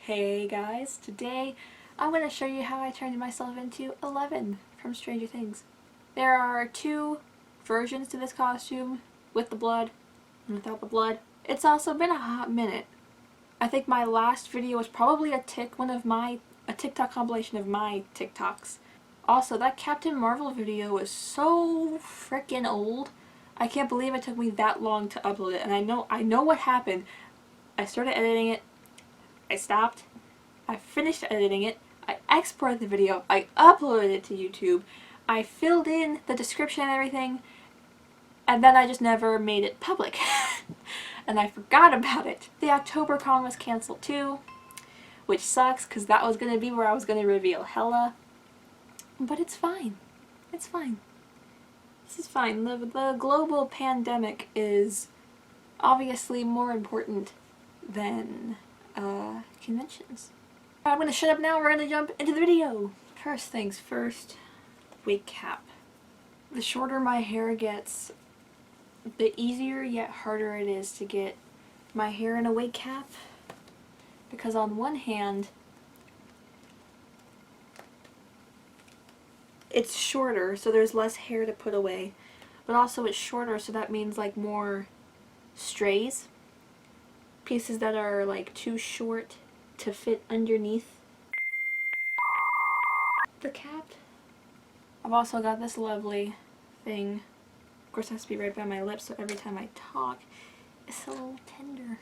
Hey guys, today I'm going to show you how I turned myself into 11 from Stranger Things. There are two versions to this costume, with the blood and without the blood. It's also been a hot minute. I think my last video was probably a TikTok compilation of my TikToks. Also, that Captain Marvel video was so freaking old. I can't believe it took me that long to upload it, and I know what happened. I started editing it, I stopped, I finished editing it, I exported the video, I uploaded it to YouTube, I filled in the description and everything, and then I just never made it public. And I forgot about it. The October con was cancelled too, which sucks because that was going to be where I was going to reveal Hella. But it's fine. It's fine. This is fine. The global pandemic is obviously more important than conventions. I'm going to shut up now. We're going to jump into the video. First things first, wig cap. The shorter my hair gets, the easier yet harder it is to get my hair in a wig cap. Because on one hand, it's shorter, so there's less hair to put away. But also it's shorter, so that means like more strays. Pieces that are like too short to fit underneath the cap. I've also got this lovely thing. Of course it has to be right by my lips, so every time I talk it's a little tender.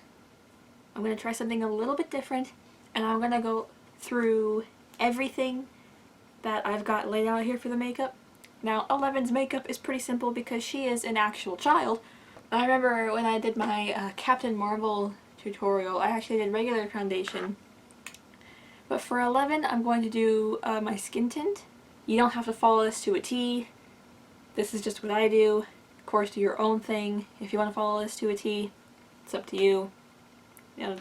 I'm going to try something a little bit different, and I'm going to go through everything that I've got laid out here for the makeup. Now, 11's makeup is pretty simple because she is an actual child. I remember when I did my Captain Marvel tutorial, I actually did regular foundation. But for 11, I'm going to do my skin tint. You don't have to follow this to a T. This is just what I do. Of course, do your own thing. If you want to follow this to a T, it's up to you. You know,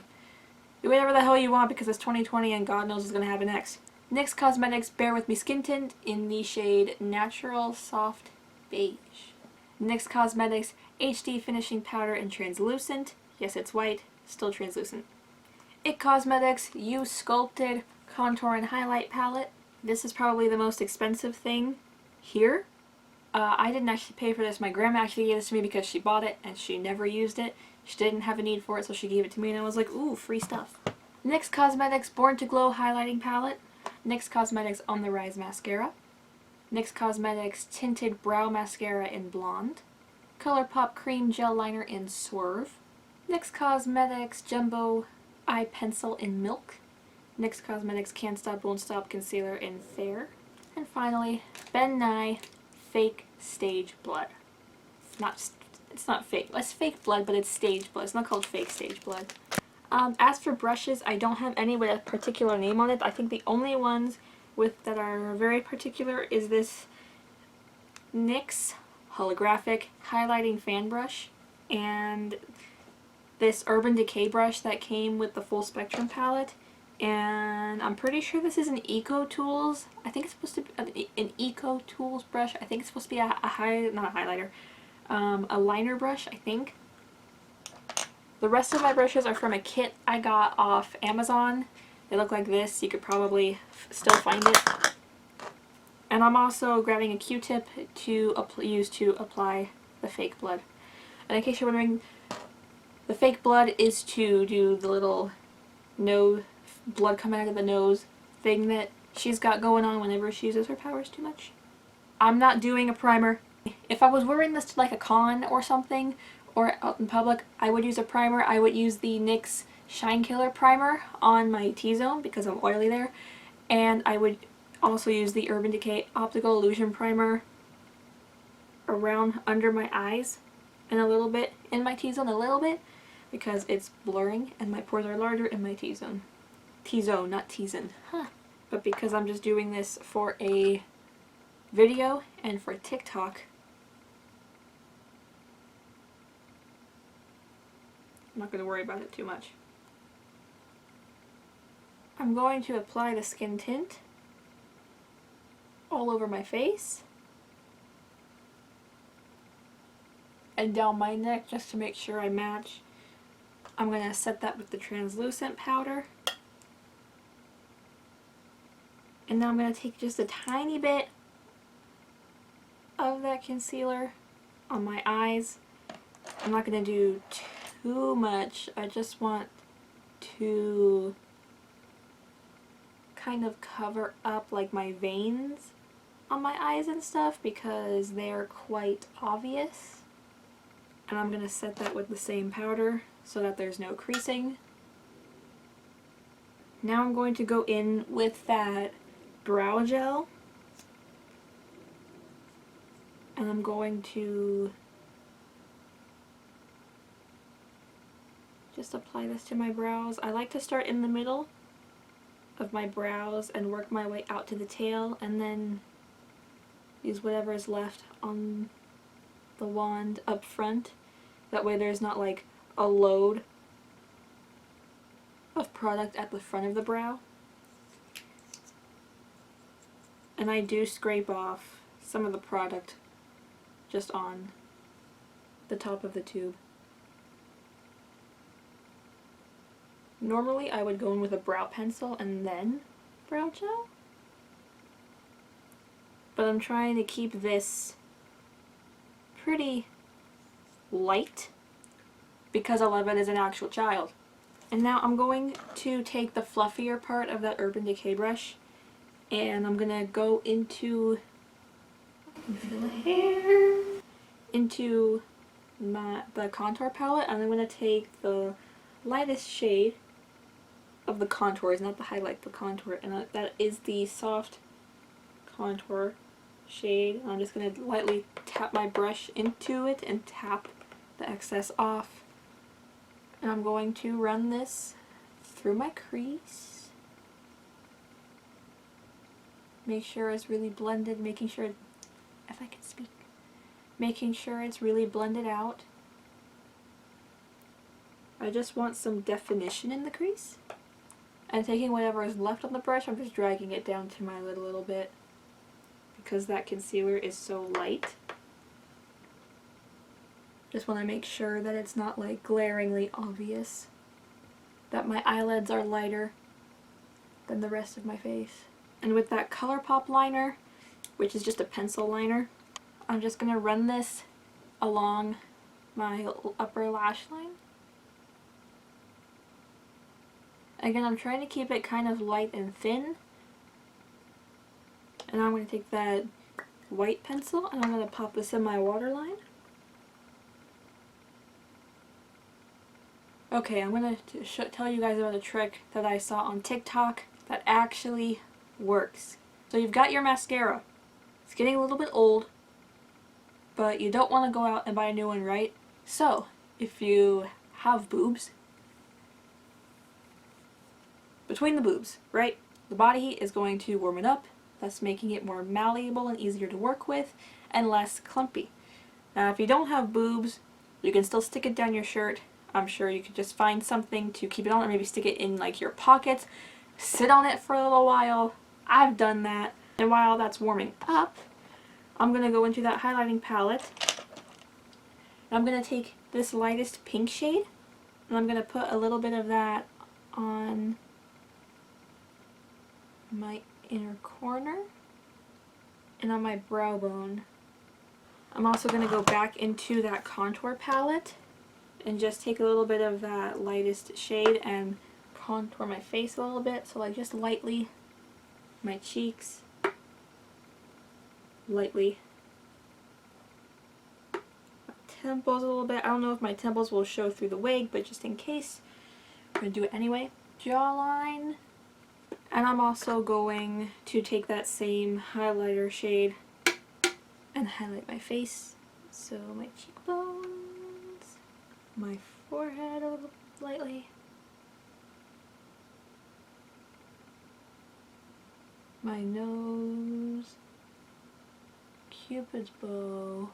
do whatever the hell you want because it's 2020 and God knows what's going to happen next. NYX Cosmetics Bear With Me Skin Tint in the shade Natural Soft Beige. NYX Cosmetics HD Finishing Powder in Translucent. Yes, it's white, still translucent. IT Cosmetics You Sculpted Contour and Highlight Palette. This is probably the most expensive thing here. I didn't actually pay for this. My grandma actually gave this to me because she bought it and she never used it. She didn't have a need for it, so she gave it to me and I was like, ooh, free stuff. NYX Cosmetics Born to Glow Highlighting Palette. NYX Cosmetics On the Rise Mascara. NYX Cosmetics Tinted Brow Mascara in Blonde. ColourPop Cream Gel Liner in Swerve. NYX Cosmetics Jumbo Eye Pencil in Milk. NYX Cosmetics Can't Stop Won't Stop Concealer in Fair. And finally, Ben Nye Fake Stage Blood. It's not fake. It's fake blood, but it's stage blood. It's not called fake stage blood. As for brushes, I don't have any with a particular name on it. I think the only ones that are very particular is this NYX holographic highlighting fan brush and this Urban Decay brush that came with the full spectrum palette. And I'm pretty sure this is an Eco Tools. I think it's supposed to be an Eco Tools brush. I think it's supposed to be not a highlighter, a liner brush, I think. The rest of my brushes are from a kit I got off Amazon. They look like this. You could probably still find it. And I'm also grabbing a Q-tip to use to apply the fake blood. And in case you're wondering, the fake blood is to do the little nose, blood coming out of the nose thing that she's got going on whenever she uses her powers too much. I'm not doing a primer. If I was wearing this to like a con or something, or out in public, I would use a primer. I would use the NYX Shine Killer Primer on my T-zone because I'm oily there. And I would also use the Urban Decay Optical Illusion Primer around under my eyes and a little bit in my T-zone, a little bit, because it's blurring and my pores are larger in my T-zone. T-zone, not T-zone. Huh. But because I'm just doing this for a video and for TikTok, I'm not going to worry about it too much. I'm going to apply the skin tint all over my face and down my neck just to make sure I match. I'm going to set that with the translucent powder And now I'm going to take just a tiny bit of that concealer on my eyes. I'm not going to do too much. I just want to kind of cover up like my veins on my eyes and stuff because they're quite obvious. And I'm going to set that with the same powder so that there's no creasing. Now I'm going to go in with that brow gel. And I'm going to just apply this to my brows. I like to start in the middle of my brows and work my way out to the tail, and then use whatever is left on the wand up front. That way there's not like a load of product at the front of the brow. And I do scrape off some of the product just on the top of the tube. Normally I would go in with a brow pencil and then brow gel, but I'm trying to keep this pretty light because I love it as an actual child. And now I'm going to take the fluffier part of that Urban Decay brush and I'm gonna go into the hair, into the contour palette, and I'm gonna take the lightest shade of the contours, not the highlight, the contour, and that is the soft contour shade. I'm just going to lightly tap my brush into it and tap the excess off. And I'm going to run this through my crease. Make sure it's really blended, making sure, if I can speak, making sure it's really blended out. I just want some definition in the crease. And taking whatever is left on the brush, I'm just dragging it down to my lid a little bit because that concealer is so light. Just want to make sure that it's not like glaringly obvious that my eyelids are lighter than the rest of my face. And with that ColourPop liner, which is just a pencil liner, I'm just going to run this along my upper lash line. Again, I'm trying to keep it kind of light and thin. And I'm going to take that white pencil and I'm going to pop this in my waterline. Okay, I'm going to tell you guys about a trick that I saw on TikTok that actually works. So you've got your mascara. It's getting a little bit old, but you don't want to go out and buy a new one, right? So, if you have boobs, between the boobs, right? The body heat is going to warm it up, thus making it more malleable and easier to work with, and less clumpy. Now, if you don't have boobs, you can still stick it down your shirt. I'm sure you could just find something to keep it on, or maybe stick it in like your pockets, sit on it for a little while. I've done that. And while that's warming up, I'm going to go into that highlighting palette. And I'm going to take this lightest pink shade, and I'm going to put a little bit of that on my inner corner and on my brow bone. I'm also going to go back into that contour palette and just take a little bit of that lightest shade and contour my face a little bit. So like just lightly my cheeks, lightly my temples a little bit. I don't know if my temples will show through the wig, but just in case, I'm going to do it anyway. Jawline. And I'm also going to take that same highlighter shade and highlight my face. So my cheekbones, my forehead a little lightly, my nose, Cupid's bow,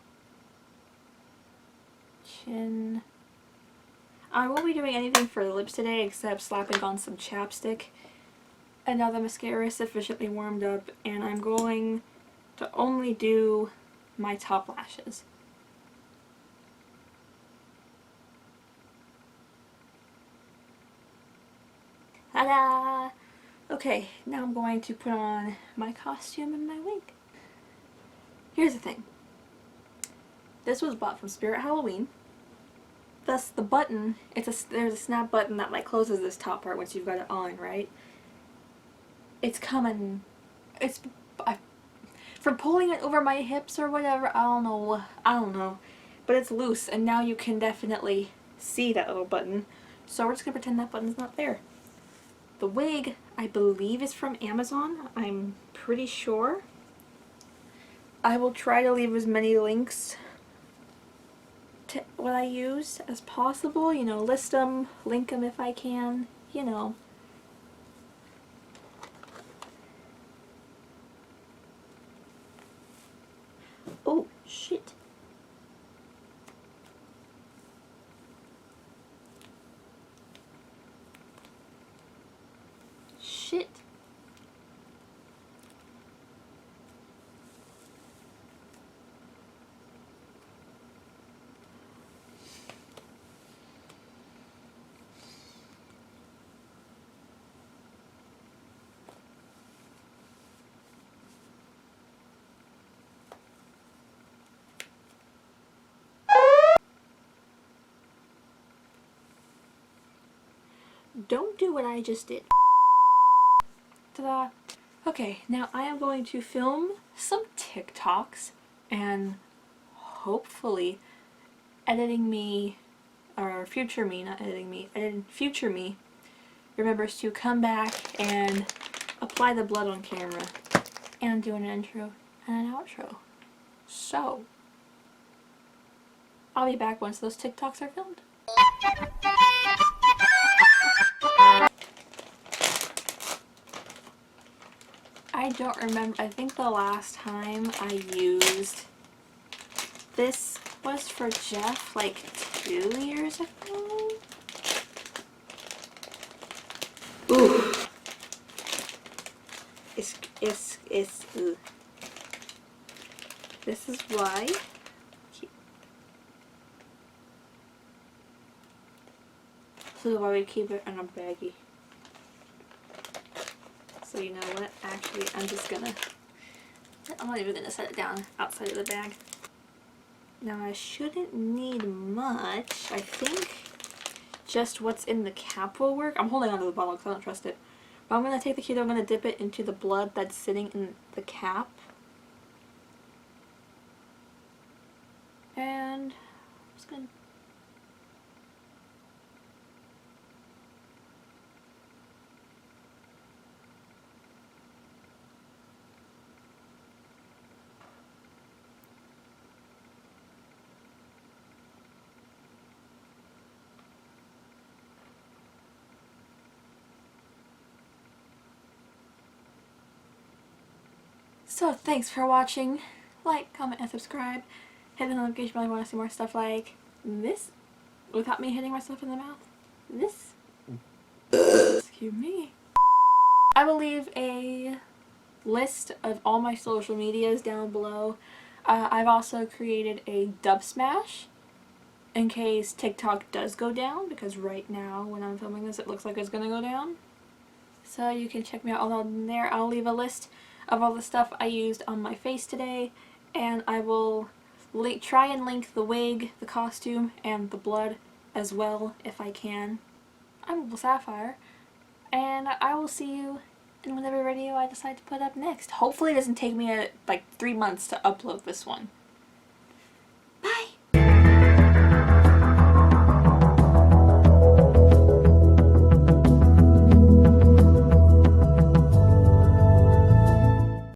chin. I won't be doing anything for the lips today except slapping on some chapstick. And now the mascara is sufficiently warmed up, and I'm going to only do my top lashes. Ta-da! Okay, now I'm going to put on my costume and my wig. Here's the thing. This was bought from Spirit Halloween. Thus, the button, there's a snap button that like closes this top part once you've got it on, right? It's coming. For pulling it over my hips or whatever, I don't know. But it's loose, and now you can definitely see that little button. So we're just gonna pretend that button's not there. The wig, I believe, is from Amazon. I'm pretty sure. I will try to leave as many links to what I use as possible. You know, list them, link them if I can, you know. Oh, shit. Shit. Don't do what I just did. Ta-da! Okay, now I am going to film some TikToks and hopefully editing me, or future me, not editing me, future me remembers to come back and apply the blood on camera and do an intro and an outro. So, I'll be back once those TikToks are filmed. I don't remember, I think the last time I used this was for Jeff like 2 years ago. Ooh. Ooh. This is why. This is why we keep it in a baggie. So you know what? Actually, I'm not even gonna set it down outside of the bag. Now I shouldn't need much. I think just what's in the cap will work. I'm holding onto the bottle because I don't trust it. But I'm gonna take the key, I'm gonna dip it into the blood that's sitting in the cap. And I'm just gonna So thanks for watching. Like, comment, and subscribe. Hit the notification bell if you want to see more stuff like this without me hitting myself in the mouth. This. Excuse me. I will leave a list of all my social medias down below. I've also created a dub smash in case TikTok does go down, because right now when I'm filming this it looks like it's gonna go down. So you can check me out all in there. I'll leave a list of all the stuff I used on my face today, and I will try and link the wig, the costume, and the blood as well if I can. I'm Opal Sapphire, and I will see you in whatever video I decide to put up next. Hopefully it doesn't take me like 3 months to upload this one.